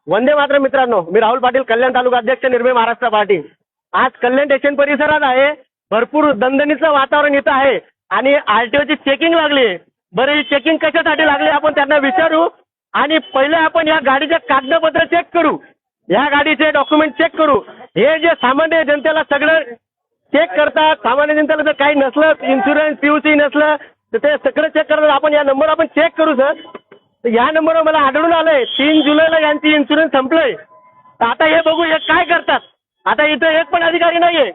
वंदे मातरम मित्रांनो, मी राहुल पाटील, कल्याण तालुका अध्यक्ष, निर्भय महाराष्ट्र पार्टी. आज कल्याण स्टेशन परिसरात आहे. भरपूर दणदणीचं वातावरण इथं आहे आणि आरटीओची चेकिंग लागली. बरं, ही चेकिंग कशासाठी लागली आपण त्यांना विचारू आणि पहिले आपण या गाडीचे कागदपत्र चेक करू, या गाडीचे डॉक्युमेंट चेक करू. हे जे सामान्य जनतेला सगळं चेक करतात, सामान्य जनतेला जर काही नसलं, इन्शुरन्स पीयूसी नसलं तर ते सगळं चेक करतात. आपण या नंबर आपण चेक करू सर. तर या नंबरवर मला आढळून आलंय 3 जुलैला यांची इन्शुरन्स संपलंय. तर आता हे बघू हे काय करतात. आता इथं एक पण अधिकारी नाहीये,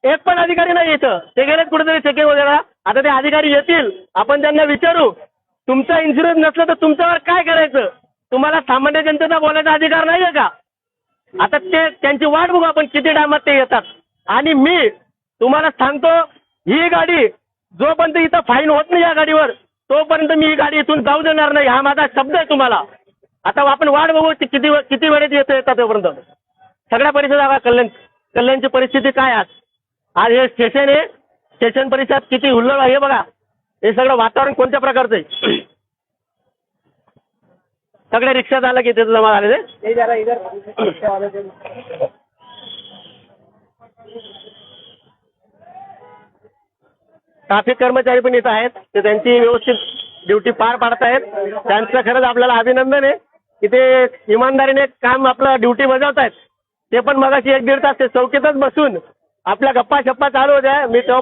एक पण अधिकारी नाही इथं. ते गेलेत कुठेतरी चेकिंग वगैरे. आता ते अधिकारी येतील, आपण त्यांना विचारू तुमचा इन्शुरन्स नसलं तर तुमच्यावर काय करायचं. तुम्हाला सामान्य जनतेचा बोलायचा अधिकार नाहीये का. आता ते त्यांची वाट बघू आपण किती टायमात ते येतात. आणि मी तुम्हाला सांगतो, ही गाडी जोपर्यंत इथं फाईन होत नाही या गाडीवर तोपर्यंत मी ही गाडी इथून जाऊ देणार नाही. हा माझा शब्द आहे तुम्हाला. आता आपण वाट बघू किती वेळेत येतात तोपर्यंत. सगळ्या परिसरात कल्याणची परिस्थिती काय आज हे स्टेशन आहे. स्टेशन परिसरात किती हुल्लड आहे बघा. हे सगळं वातावरण कोणत्या प्रकारचं आहे. सगळे रिक्षा झालं की तिथं जमा झाले ते. ट्रॅफिक कर्मचारी पण इथं आहेत. ते त्यांची व्यवस्थित ड्युटी पार पाडत आहेत. त्यांचं खरंच आपल्याला अभिनंदन आहे की ते इमानदारीने काम आपलं ड्युटी बजावत आहेत. ते पण मगाशी 1-1.5 तास ते चौकीतच बसून आपल्या गप्पा शप्पा चालू होत्या. मी तो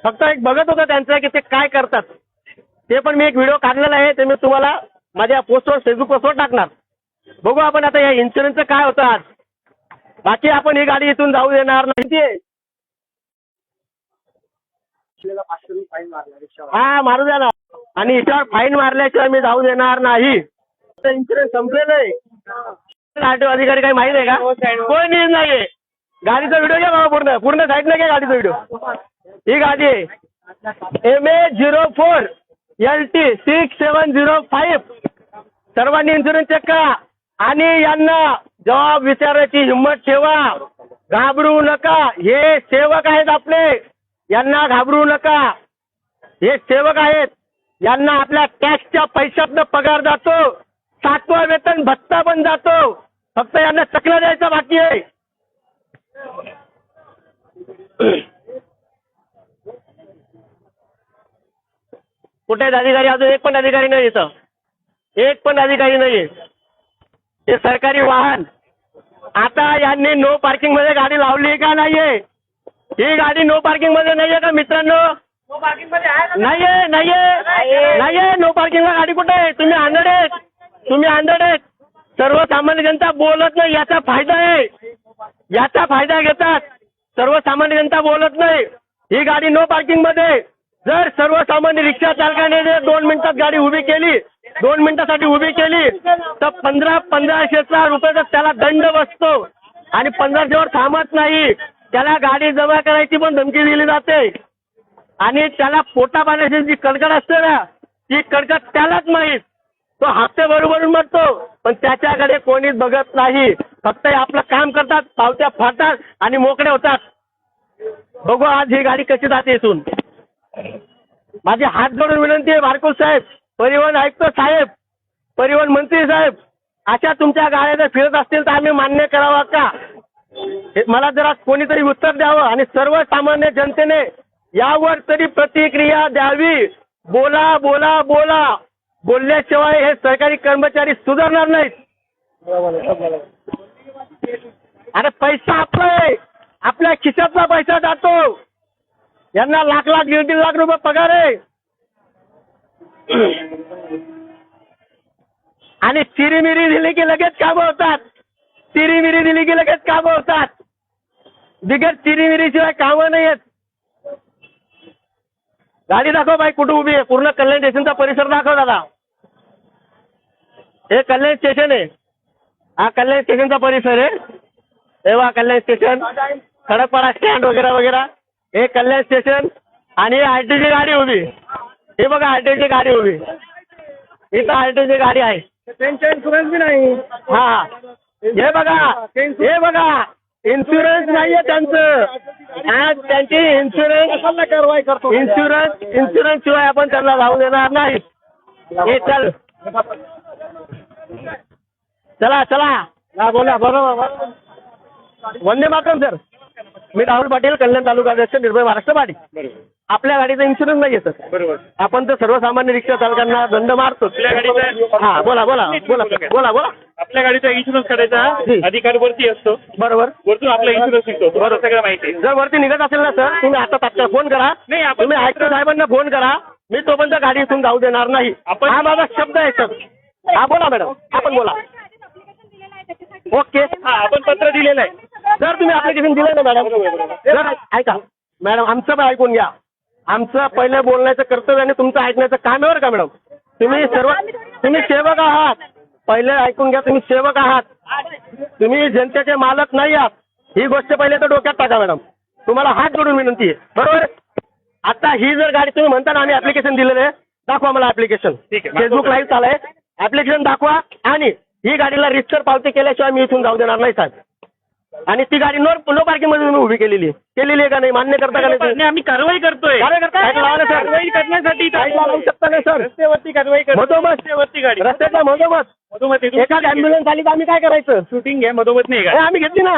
फक्त एक बघत होतो त्यांचं की ते काय करतात. ते पण मी एक व्हिडिओ काढलेला आहे, ते मी तुम्हाला माझ्या पोस्टवर फेसबुक पोस्टवर टाकणार. बघू आपण आता या इन्शुरन्सचं काय होतं आज. बाकी आपण ही गाडी इथून जाऊ देणार नाही. हा मारू द्या ना. आणि याच्यावर फाईन मारल्याशिवाय मी जाऊ देणार नाही. इन्शुरन्स संपलेलं आहे. आरटीओ अधिकारी काही माहिती आहे का. कोणी नाहीये. गाडीचा व्हिडिओ घ्या बाबा, पूर्ण साईडला घ्या गाडीचा व्हिडिओ. ही गाडी आहे MA04 LT 6705. सर्वांनी इन्शुरन्स चेक करा आणि यांना जबाब विचारायची हिंमत ठेवा. घाबरू नका. हे सेवक आहेत आपले, यांना घाबरू नका. हे सेवक आहेत, यांना आपल्या टॅक्सच्या पैशातनं पगार जातो. 7वं वेतन भत्ता पण जातो. फक्त यांना चकला द्यायचा बाकी आहे. कुठे अधिकारी. अजून एक पण अधिकारी नाही इथं, एक पण अधिकारी नाहीये. हे सरकारी वाहन. आता यांनी नो पार्किंग मध्ये गाडी लावली का नाहीये. ही गाडी नो पार्किंग मध्ये नाहीये का मित्रांनो. नो पार्किंग मध्ये नाहीये. नाहीये नो पार्किंगला गाडी कुठे आहे. तुम्ही आंधळे आहेत. सर्वसामान्य जनता बोलत नाही. याचा फायदा आहे, याचा फायदा घेतात. सर्वसामान्य जनता बोलत नाही. ही गाडी नो पार्किंग मध्ये. जर सर्वसामान्य रिक्षा चालकाने 2 मिनिटात गाडी उभी केली, 2 मिनिटासाठी उभी केली तर 1500 रुपयाचा त्याला दंड बसतो. आणि 1500वर थांबत नाही. त्याला गाडी जमा करायची पण धमकी दिली जाते. आणि त्याला पोटा पाण्याची जी कडकड असते ना, ती कडकड त्यालाच माहीत. तो हप्ते बरोबरून मरतो, पण त्याच्याकडे कोणीच बघत नाही. फक्त आपलं काम करतात, पावत्या फाडतात आणि मोकळे होतात. बघू आज ही गाडी कशी जाते इथून. माझी हात जोडून विनंती आहे बारकुल साहेब, परिवहन आयुक्त साहेब, परिवहन मंत्री साहेब, अशा तुमच्या गाड्या जर फिरत असतील तर आम्ही मान्य करावा का. मला जरा कोणीतरी उत्तर द्यावं आणि सर्वसामान्य जनतेने यावर तरी प्रतिक्रिया द्यावी. बोला बोला बोला. बोलल्याशिवाय हे सरकारी कर्मचारी सुधारणार नाहीत. अरे पैसा आपला आहे, आपल्या खिशातला पैसा जातो. यांना लाख 1.5 लाख रुपये पगार आहे. आणि चिरीमिरी दिली की लगेच कामं होतात. चिरीमिरी दिली की लगेच कामं होतात. बिगर चिरीमिरीशिवाय कामं नाही आहेत. गाडी दाखव बाई कुठं उभी आहे. पूर्ण कल्याण स्टेशनचा परिसर दाखव दादा. हे कल्याण स्टेशन आहे. हा कल्याण स्टेशनचा परिसर आहे. तेव्हा कल्याण स्टेशन, खडकपाडा स्टँड वगैरे वगैरे. हे कल्याण स्टेशन आणि आरटीची गाडी उभी. हे बघा आरटीची गाडी उभी. इथं आरटीची गाडी आहे. त्यांचा इन्शुरन्स बी नाही. हा हे बघा इन्शुरन्स नाहीये त्यांचं. आज त्यांची इन्शुरन्स कारवाई करतो. इन्शुरन्स शिवाय आपण त्यांना जाऊ देणार नाही. हे चल चला चला हा बोला बरोबर. वंदे मातरम सर. मी राहुल पाटील, कल्याण तालुका अध्यक्ष, निर्भय महाराष्ट्र पार्टी. बरोबर आपल्या गाडीचा इन्शुरन्स नाही सर. बरोबर. आपण तर सर्वसामान्य रिक्षा चालकांना दंड मारतो. आपल्या गाडीचा हा बोला बोला बोला बोला बोला. आपल्या गाडीचा इन्शुरन्स काढायचा अधिकार वरती असतो. बरोबर. वरतून आपला इन्शुरन्स निघतो. तुम्हाला सगळं माहिती आहे. जर वरती निघत असेल ना सर, तुम्ही आता तात्काळ फोन करा. नाही, आपण तुम्ही आयुक्त साहेबांना फोन करा. मी तोपर्यंत गाडी इथून जाऊ देणार नाही. हा माझा शब्द आहे सर. हा बोला मॅडम, आपण बोला. ओके. हा, आपण पत्र दिलेलं आहे. सर तुम्ही ऍप्लिकेशन दिलं ना मॅडम. सर ऐका मॅडम, आमचं पण ऐकून घ्या. आमचं पहिले बोलण्याचं कर्तव्य आणि तुमचं ऐकण्याचं काम आहे बरं का मॅडम. तुम्ही सेवक आहात. पहिले ऐकून घ्या, तुम्ही सेवक आहात. तुम्ही जनतेचे मालक नाही आहात. ही गोष्ट पहिले तर डोक्यात टाका मॅडम. तुम्हाला हात जोडून विनंती आहे. बरोबर. आता ही जर गाडी तुम्ही म्हणता ना आम्ही ऍप्लिकेशन दिलेलं आहे, दाखवा मला ऍप्लिकेशन. ठीक आहे. फेसबुक लाईव्ह चालू आहे. ऍप्लिकेशन दाखवा आणि ही गाडीला रजिस्टर पावती केल्याशिवाय मी इथून जाऊ देणार नाही साहेब. आणि ती गाडी नो पार्किंग मध्ये तुम्ही उभी केलेली आहे का नाही, मान्य करता का नाही? नाही, आम्ही कारवाई करतोय. कारवाई करताय? साईड लावा ना सर. कारवाई करण्यासाठी साईड लावू शकता नाही सर. रस्त्यावरती कारवाई करतो. मधोमध रस्त्यावरती गाडी रस्त्याच्या मधोमध एखादी ॲम्ब्युलन्स आली तर आम्ही काय करायचं? शूटिंग घ्या. मधोमध नाही हे का? आम्ही घेतली ना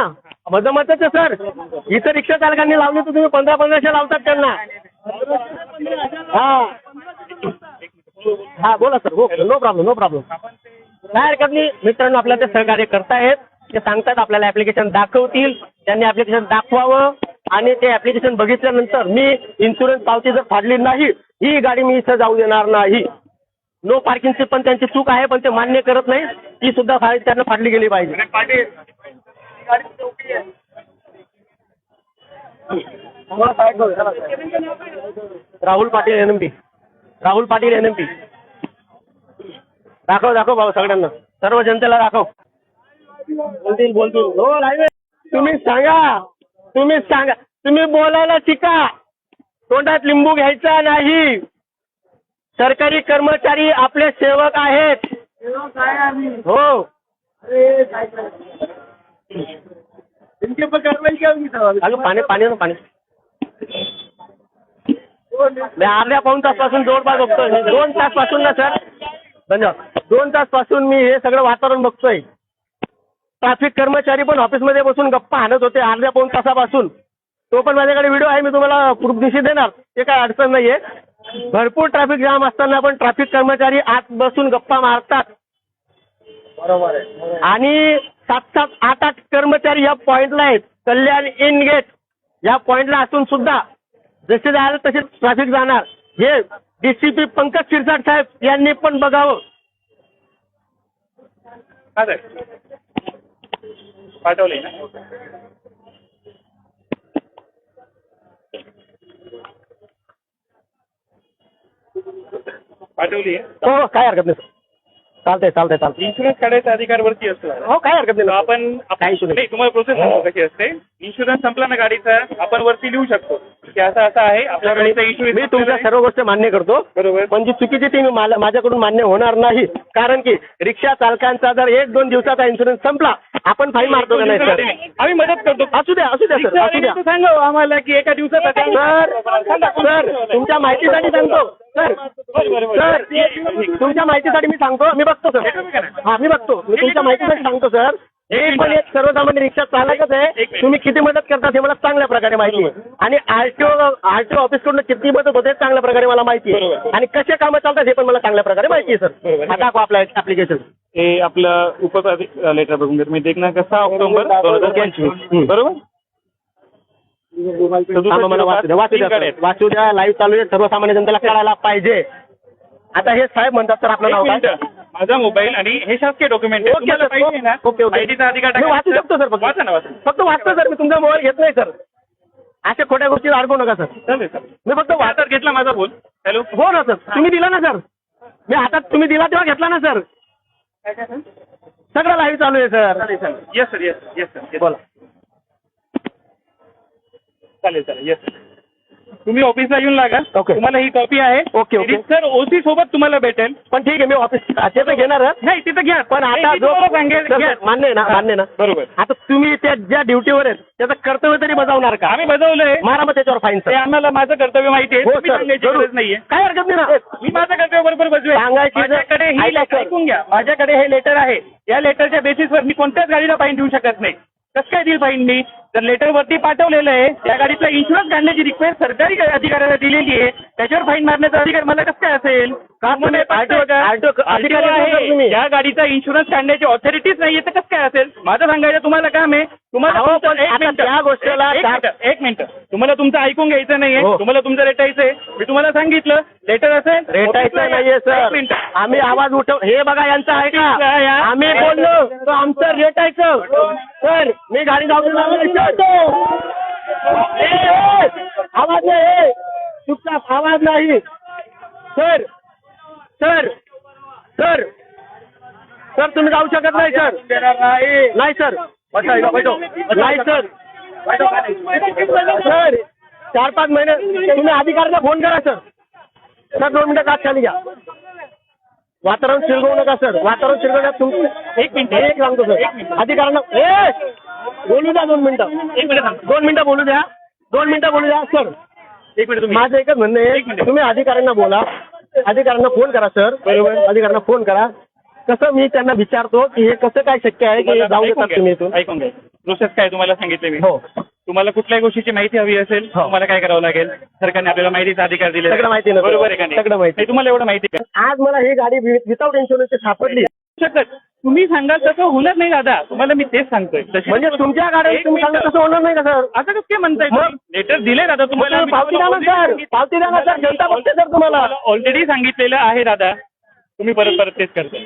मधोमधच सर. इथं रिक्षा चालकांनी लावली तर तुम्ही 1500 लावतात त्यांना. हा हा बोला सर. हो नो प्रॉब्लेम नो प्रॉब्लेम. काय हरकत नाही मित्रांनो, आपल्याला ते सहकार्य करतायत. ते सांगतात आपल्याला ऍप्लिकेशन दाखवतील. त्यांनी ऍप्लिकेशन दाखवावं आणि ते ऍप्लिकेशन बघितल्यानंतर मी इन्शुरन्स पावती जर फाडली नाही, ही गाडी मी इथं जाऊ देणार नाही. नो पार्किंगची पण त्यांची चूक आहे, पण ते मान्य करत नाही. ती सुद्धा त्यांना फाडली गेली पाहिजे. पाटील राहुल पाटील NMP. राहुल पाटील NMP. दाखव भाऊ सगळ्यांना, सर्व जनतेला दाखव. बोलतील. हो लाईव्ह. तुम्ही सांगा. तुम्ही बोलायला शिका. तोंडात लिंबू घ्यायचा नाही. सरकारी कर्मचारी आपले सेवक आहेत. हो. पाणी मी अर्ध्या पाऊण तासपासून जवळपास बघतोय. 2 तास पासून ना सर. धन्यवाद. 2 तास पासून मी हे सगळं वातावरण बघतोय. ट्रॅफिक कर्मचारी पण ऑफिसमध्ये बसून गप्पा हाणत होते अर्ध्या पाऊण तासापासून. तो पण माझ्याकडे व्हिडिओ आहे, मी तुम्हाला प्रूफ दिवशी देणार. ते काय अडचण नाहीये. भरपूर ट्रॅफिक जाम असताना पण ट्रॅफिक कर्मचारी आत बसून गप्पा मारतात. बरोबर आहे. आणि 7-7, 8-8 कर्मचारी या पॉइंटला आहेत. कल्याण इन गेट या पॉइंटला असून सुद्धा जसे जायला तसे ट्रॅफिक जाणार. हे DCP पंकज शिरसाट साहेब यांनी पण बघावं. पाठवले ना. पाठवली आहे. हो काय हरकत नाही. चालतंय. इन्शुरन्स काढायचा अधिकार वरती असतो. हो काय हरकत नाही. आपण काही issue नाही. तुम्हाला प्रोसेस सांगतो कशी असते. इन्शुरन्स संपला ना गाडीचा, आपण वरती लिहू शकतो की असं आहे आपल्या गाडीचा इन्शुरन्स. मी तुमच्या सर्व गोष्टी मान्य करतो. बरोबर. पण जी चुकीची ती माझ्याकडून मान्य होणार नाही. कारण की रिक्षा चालकांचा जर 1-2 दिवसाचा इन्शुरन्स संपला, आपण फाईन मारतो का नाही सर? आम्ही मदत करतो. असू द्या सर. असू द्या. सांगा आम्हाला की एका दिवसात सर तुमच्या माहितीसाठी सांगतो सर. तुमच्या माहितीसाठी मी सांगतो. मी बघतो सर. हा मी बघतो. मी तुमच्या माहितीसाठी सांगतो सर. हे पण एक सर्वसामान्य रिक्षा चालकच आहे. तुम्ही किती मदत करता हे मला चांगल्या प्रकारे माहिती आहे. आणि आरटीओ ऑफिसकडून किती मदत होते चांगल्या प्रकारे मला माहिती आहे. आणि कसे कामं चालतात हे पण मला चांगल्या प्रकारे माहिती आहे सर. हा दाखवा आपलं ऍप्लिकेशन. हे आपलं लेटर बघून घेतो मी. देखना 6 ऑक्टोबर 2025 बरोबर. मला वाचू द्या. लाईव्ह चालू आहे. सर्वसामान्य जनतेला कळायला पाहिजे. आता हे साहेब म्हणतात सर आपलं नाव काय? माझा मोबाईल आणि हे शासकीय डॉक्युमेंट आहे. ओके. वाचू शकतो सर. फक्त वाचतो सर. मी तुमचा मोबाईल घेत नाही सर. अशा खोट्या गोष्टी अडकवू नका सर. मी फक्त वाचत घेतला माझा फोन. हॅलो. हो ना सर. तुम्ही दिला ना सर. मी हातात तुम्ही दिला तेव्हा घेतला ना सर. सगळं लाईव्ह चालू आहे सर. Yes sir. बोला. चालेल. येस. तुम्ही ऑफिसला येऊन लागा. ओके. तुम्हाला ही कॉपी आहे. ओके. सर ओसी सोबत तुम्हाला भेटेल. पण ठीक आहे, मी ऑफिस ते तर घेणार. नाही तिथं घ्या. पण आता मी जो तुम्हाला सांगेल सर, घ्या. सर, मान्य आहे ना, मान्य आहे ना. बरोबर. आता तुम्ही त्या ज्या ड्युटीवर आहेत त्याचं कर्तव्य तरी बजावणार का? आम्ही बजावलंय. मारा मग त्याच्यावर फाईन ते सर. आम्हाला माझं कर्तव्य माहिती आहे. हो तुम्ही सर, सांगायची जरूर. गरज नाहीये. काय हरकत नाही ना. मी माझं कर्तव्य बरोबर बजवेल. सांगायची जर- माझ्याकडे ही ऐका सर. ऐकून घ्या. माझ्याकडे हे लेटर आहे. या लेटरच्या बेसिसवर मी कोणत्याच गाडीला फाईन देऊ शकत नाही. कसं काय देईल फाईन मी? जर लेटर वरती पाठवलेलं आहे त्या गाडीचा इन्शुरन्स काढण्याची रिक्वेस्ट सरकारी अधिकाऱ्याला दिलेली आहे, त्याच्यावर फाईन मारण्याचा अधिकार मला कसं काय असेल? का तुम्ही RTO अधिकारी नाही सर तुम्ही? या गाडीचा इन्शुरन्स काढण्याची ऑथॉरिटीच नाहीये तर कसं काय असेल? माझं सांगायचं तुम्हाला काम आहे. तुम्हाला अहो, तुमचं- पण एक आता मिनिटं. त्या गोष्टीला एक मिनिट. तुम्हाला तुमचं ऐकून घ्यायचं नाहीये. हो. तुम्हाला तुमचं रेटायचंय. मी तुम्हाला सांगितलं लेटर असेल रेटायचं नाहीये एक सर. मिनिट. आम्ही आवाज उठव, हे बघा यांचं आहे का? आम्ही बोललो तो आमचं रेटायचं. सर मी गाडी जाऊन आवाज नाही, चुपचाप आवाज नाही. सर सर सर सर तुम्ही जाऊ शकत नाही सर. नाही सर. नाही सर. सर 4-5 महिने तुम्ही अधिकाऱ्यांना फोन करा सर. सर 2 मिनिटं कात खाली घ्या. वातावरण शिरगवू नका सर. वातावरण शिरगवण्यात तुमचं एक मिनिट. एक सांगतो सर. अधिकाऱ्यांना बोलू द्या 2 मिनिटं. 2 मिनिटं बोलू द्या. 2 मिनिटं बोलू द्या सर. एक मिनिट. माझं एकच म्हणणं एक आहे, मिनिट. तुम्ही अधिकाऱ्यांना बोला. अधिकाऱ्यांना फोन करा सर. बरोबर. अधिकाऱ्यांना फोन करा. कसं मी त्यांना विचारतो की हे कसं काय शक्य आहे की जाऊ देतात तुम्ही इथून? ऐकून घ्या. प्रोसेस काय तुम्हाला सांगितलं मी. हो. तुम्हाला कुठल्याही गोष्टीची माहिती हवी असेल हो. तुम्हाला काय करावं लागेल? सरकारने आपल्याला माहितीचा अधिकार दिले. सगळं माहिती नव्हतं. बरोबर आहे का नाही? सगळं माहिती. नाही, तुम्हाला एवढं माहिती का? आज मला ही गाडी विदाऊट इन्शुरन्सची सापडली. शकत तुम्ही सांगाल तसं होणार नाही दादा. तुम्हाला मी तेच सांगतोय. तशी- म्हणजे तुमच्या गाडीवर तुम्ही सांगा तसं होणार नाही का सर? आता कसं काय म्हणताय? मग? लेटर दिले दादा तुम्हाला. तुम्ही पावती द्या ना सर. पावती द्या ना सर. जनता बघते सर तुम्हाला. ऑलरेडी सांगितलेलं आहे दादा. तुम्ही परत परत तेच करताय.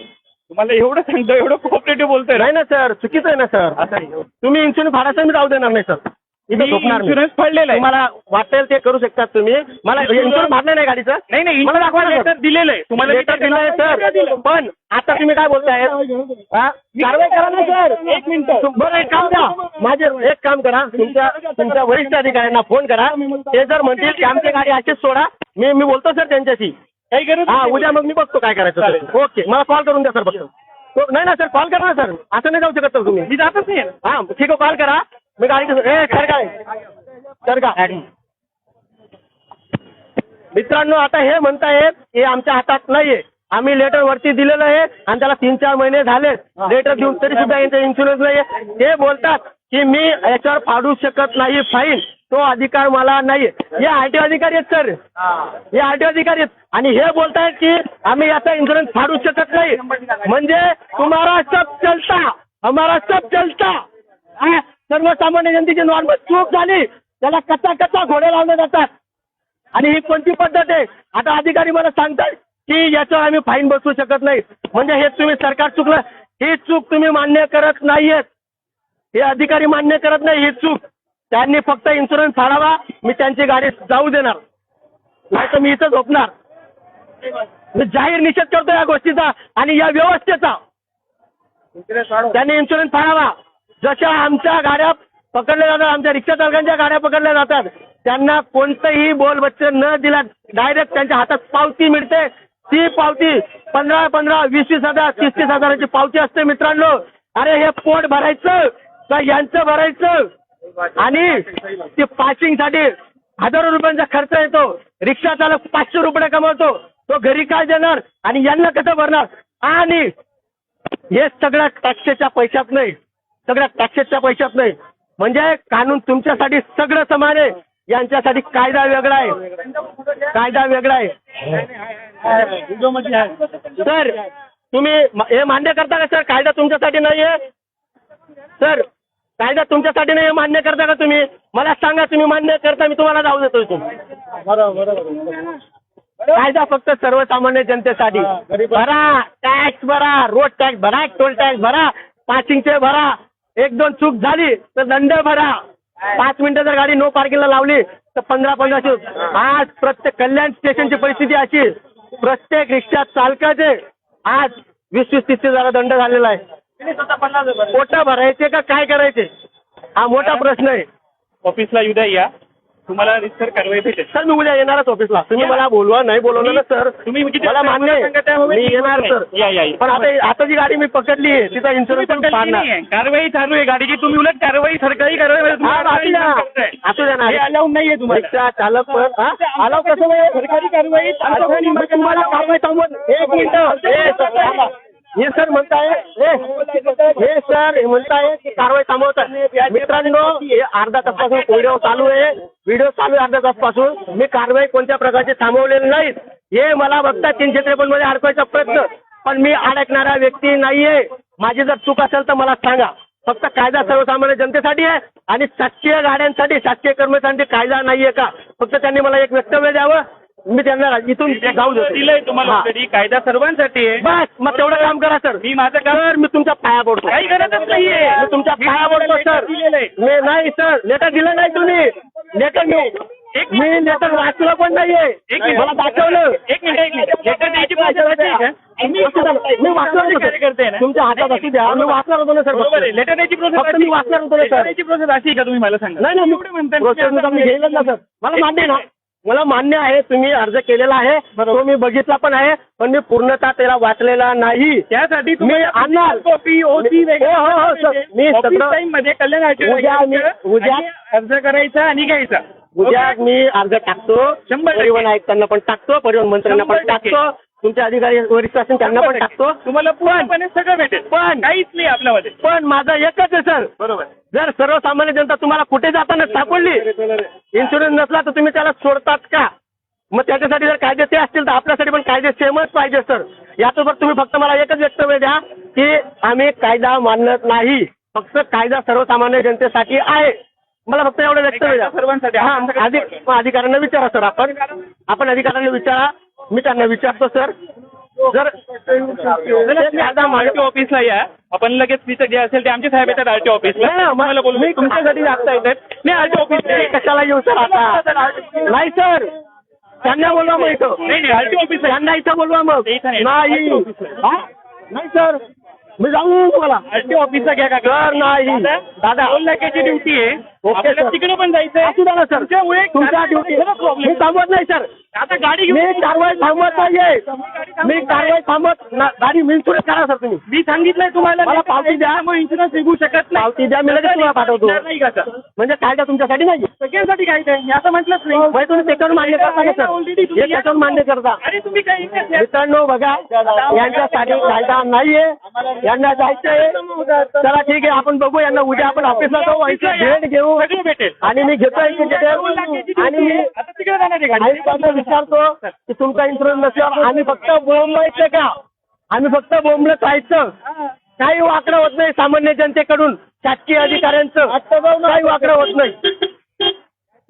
तुम्हाला एवढं सांगतो, एवढं कोऑपरेटिव्ह बोलतोय ना. नाही ना सर, चुकीचं आहे ना सर. असं आहे. तुम्ही इन्शुरन्स फाडायचं मी जाऊ देणार नाही सर. इथं झोपणार नाही. इन्शुरन्स फाडलेला आहे. तुम्हाला वाटेल ते करू शकतात तुम्ही. मला इन्शुरन्स फाडलं नाही गाडीचं. नाही नाही मला दाखवा ना सर. लेटर दिलेलं आहे. तुम्हाला लेटर दिलं आहे सर. पण आता तुम्ही काय बोलताय? हा? कारवाई करा ना सर. एक मिनिट. बरं एक काम द्या. माझे एक काम करा. तुमच्या वरिष्ठ अधिकाऱ्यांना फोन करा. ते जर म्हणतील की आमची गाडी अशीच सोडा, मी बोलतो सर त्यांच्याशी. काही गरज हा नाही. उद्या मग मी बघतो काय करायचं चालेल. सर. ओके मला कॉल करून द्या सर फक्त. नाही ना सर कॉल करा ना सर. असं नाही जाऊ शकत सर तुम्ही. मी जातच नाही. हा ठीक आहे कॉल करा. मी गाडी सर काय सर का मित्रांनो आता हे म्हणतायत हे आमच्या हातात नाहीये. आम्ही लेटर वरती दिलेलं आहे आणि त्याला 3-4 महिने झाले लेटर देऊन तरी सुद्धा यांचा इन्शुरन्स नाहीये. ते बोलतात की मी याच्यावर फाडू शकत नाही फाईन. तो अधिकार मला नाही. हे RTO अधिकारी आहेत सर. हे RTO अधिकारी आहेत आणि हे बोलतायत की आम्ही याचा इन्शुरन्स फाडू शकत नाही. म्हणजे तुम्हाला सब चलता हमारा सब चलता. सर्वसामान्य जनतेची नॉर्मल चूक झाली त्याला कच्चा घोडे लावले जातात. आणि ही कोणती पद्धत आहे? आता अधिकारी मला सांगतात की याच्यावर आम्ही फाईन बसवू शकत नाही. म्हणजे हे तुम्ही सरकार चुकलं. ही चूक तुम्ही मान्य करत नाहीयेत. हे अधिकारी मान्य करत नाही ही चूक. त्यांनी फक्त इन्शुरन्स फाडावा. मी त्यांची गाडी जाऊ देणार नाही तर मी इथं झोपणार. मी जाहीर निषेध करतो या गोष्टीचा आणि या व्यवस्थेचा. त्यांनी इन्शुरन्स फाडावा. जशा आमच्या गाड्या पकडल्या जातात, आमच्या रिक्षा चालकांच्या गाड्या पकडल्या जातात, त्यांना कोणतंही बोलबच्चन न दिला डायरेक्ट त्यांच्या हातात पावती मिळते. ती पावती 15,000, 20,000, 30,000ची पावती असते मित्रांनो. अरे हे पोट भरायचं का यांचं भरायचं? आणि ते पासिंगसाठी हजारो रुपयांचा खर्च येतो. रिक्षा चालक 500 रुपये कमवतो. तो घरी काय देणार आणि यांना कसं भरणार? आणि हे सगळ्या टॅक्सेच्या पैशात नाही. सगळ्या टॅक्सेसच्या पैशात नाही. म्हणजे कानून तुमच्यासाठी सगळं समान आहे. यांच्यासाठी कायदा वेगळा आहे. कायदा वेगळा आहे. सर तुम्ही हे मान्य करता का सर? कायदा तुमच्यासाठी नाही आहे सर. कायदा तुमच्यासाठी नाही मान्य करता का तुम्ही? मला सांगा तुम्ही मान्य करता मी तुम्हाला जाऊ देतो इथून. कायदा फक्त सर्वसामान्य जनतेसाठी. भरा टॅक्स भरा. रोड टॅक्स भरा. टोल टॅक्स भरा. पासिंगचे भरा. 1-2 चूक झाली तर दंड भरा. 5 मिनिटं जर गाडी नो पार्किंगला लावली तर 1500. आज प्रत्येक कल्याण स्टेशनची परिस्थिती अशी प्रत्येक रिक्षा चालकाचे आज 20-30 हजार दंड झालेला आहे. पोटा भरायचे का काय करायचे हा मोठा प्रश्न आहे. ऑफिसला उद्या या. तुम्हाला रितसर कारवाई भेटेल. सर मी उद्या येणारच ऑफिसला. तुम्ही या. मला बोलवा नाही बोलवलं ना सर, तुम्ही किती मला मान्य आहे. सांगा त्यामुळे मी येणार सर. या. पण आता जी गाडी मी पकडली आहे तिचा तुम्ही इन्शुरन्स पण पकडली पाडणार. नाहीये. कारवाई चालू आहे गाडीची. तुम्ही उलट कारवाई सरकारी कारवाई असू द्या ना. हे अलाउड नाहीये तुम्हाला. रिक्षा चालक पण आला कसं नाही? सरकारी कारवाई तुम्हाला कारवाई थांबवत एक मिनिट. हे सर म्हणताय हे सर हे म्हणताय की कारवाई थांबवतात. मित्रांनो हे अर्धा तासपासून व्हिडिओ चालू आहे अर्धा तासपासून. मी कारवाई कोणत्या प्रकारची थांबवलेली नाही. हे मला बघता 353 मध्ये अडकवायचा प्रयत्न, पण मी अडकणारा व्यक्ती नाहीये. माझी जर चूक असेल तर मला सांगा. फक्त कायदा सर्वसामान्य जनतेसाठी आहे आणि शासकीय गाड्यांसाठी शासकीय कर्मचाऱ्यांसाठी कायदा नाहीये का? फक्त त्यांनी मला एक वक्तव्य द्यावं, मी त्यांना इथून जाऊ दिलंय तुम्हाला हा. already. कायदा सर्वांसाठी आहे. बस मग तेवढं काम करा सर. मी माझं काम सर मी तुमच्या पाया पडतो. काही गरजच नाहीये. मी तुमच्या पाया पडतो सर. दिलेलं आहे. मी नाही सर लेटर दिलं नाही तुम्ही. लेटर मी लेटर वाचलं पण नाहीये. एक मिनिट. मला दाखवलं. एक मिनिट. लेटर द्यायची प्रोसेस अशी आहे का? मी वाचणार होतो कार्यकर्ते आहे ना? तुमच्या हातात असू द्या. मी वाचणार होतो ना सर. बरोबर आहे. लेटर द्यायची प्रोसेस फक्त मी वाचणार होतो ना सर. द्यायची प्रोसेस अशी आहे का तुम्ही मला सांगा. नाही नाही एवढे म्हणताय प्रोसेस मी घेईलच ना सर. मला मान्य आहे ना. मला मान्य आहे तुम्ही अर्ज केलेला आहे तो मी बघितला पण आहे, पण मी पूर्णतः त्याला वाचलेला नाही. त्यासाठी मी आणणार कॉपी ओसी हो सर. मी सगळं टाइम मध्ये कल्याण उद्या अर्ज करायचा आणि घ्यायचा. उद्या मी अर्ज टाकतो. 100% परिवहन आयुक्तांना पण टाकतो, परिवहन मंत्र्यांना पण 100% टाकतो, तुमचे अधिकारी वरिष्ठ असतील त्यांना पण टाकतो. तुम्हाला पूर्णपणे सगळं भेटेल. पण काहीच नाही आपल्यामध्ये. पण माझं एकच आहे सर. बरोबर. जर सर्वसामान्य जनता तुम्हाला कुठे जाताना सापडली इन्शुरन्स नसला तर तुम्ही त्याला सोडतात का? मग त्याच्यासाठी जर कायदे ते असतील तर आपल्यासाठी पण कायदे सेमच पाहिजे सर. याचबरोबर तुम्ही फक्त मला एकच वक्तव्य द्या की आम्ही कायदा मानत नाही, फक्त कायदा सर्वसामान्य जनतेसाठी आहे. मला फक्त एवढं वक्तव्य द्या. सर्वांसाठी. अधिकाऱ्यांना विचारा सर. आपण अधिकाऱ्यांना विचारा. मी त्यांना विचारतो सर. जर कायदा आरटीओ ऑफिसला या. आपण लगेच तिथं जे असेल ते आमचे साहेब येतात आरटीओ ऑफिसला. मला बोलू मी तुमच्यासाठी जागता येतात. नाही आरटीओ ऑफिस कशाला येऊ सर आता? नाही सर त्यांना बोलवा मग इथं. नाही आरटीओ ऑफिस त्यांना इथं बोलवा मग. इथं नाही. नाही हा? नाही सर मी जाऊ तुम्हाला आरटीओ ऑफिसला घ्या का? सर नाही दादा टोल नाक्याची ड्युटी आहे. ओके आपल्याला सर. तिकडे पण जायचंय. असू द्या ना सर. तुमच्यामुळे तुमच्या ड्युटी मी थांबवत नाही सर. आता गाडी मी घेऊन कारवाई थांबवत नाहीये. मी कारवाई थांबवत गाडी मी इन्शुरन्स करा सर तुम्ही. मी सांगितलंय तुम्हाला मला पावती द्या. मग इन्शुरन्स निघू शकत नाही. पावती द्या मी लगेच तुम्हाला पाठवतो. नाही का सर? म्हणजे कायदा तुमच्यासाठी नाही. सगळ्यांसाठी काय ते असं म्हटलंच नाही. म्हणजे तुम्ही त्याच्यावर मान्य करता का सर? हे त्याच्यावर मान्य करता. अरे तुम्ही काही मित्रांनो बघा यांच्यासाठी कायदा नाहीये. यांना जायचंय. चला ठीक आहे आपण बघू यांना उद्या आपण ऑफिसला जाऊ भेट घेऊ सगळं भेटेल. आणि मी घेतोय आणि मी आता तिकडे जाणार आहे गाडी. आयुक्तांना विचारतो की तुमचा इन्शुरन्स नसल्यावर आम्ही फक्त बोंबलायचं का? आम्ही फक्त बोंबलत राहायचं. काही वाकडं होत नाही सामान्य जनतेकडून. शासकीय अधिकाऱ्यांचं काही वाकडं होत नाही.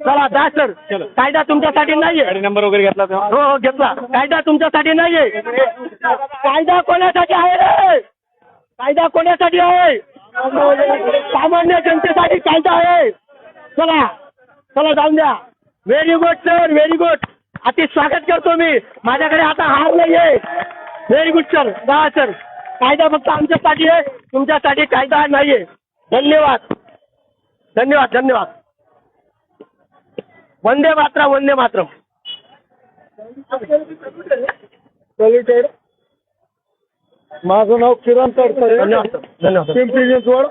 चला जा सर. कायदा तुमच्यासाठी नाहीये. गाडी नंबर वगैरे घेतला तेव्हा? हो घेतला. कायदा तुमच्यासाठी नाहीये. कायदा कोणासाठी आहे रे? कायदा कोणासाठी आहे? सामान्य जनतेसाठी कायदा आहे. चला चला जाऊन द्या. Very good sir very good. अति स्वागत करतो मी. माझ्याकडे आता हार नाहीये. Very good sir. जा सर. कायदा फक्त आमच्यासाठी आहे तुमच्यासाठी कायदा नाहीये. धन्यवाद धन्यवाद धन्यवाद. वंदे मातरम वंदे मातरम. माझं नाव किरण तडकरे. धन्यवाद सर धन्यवाद. पिंपरी चिंचवड.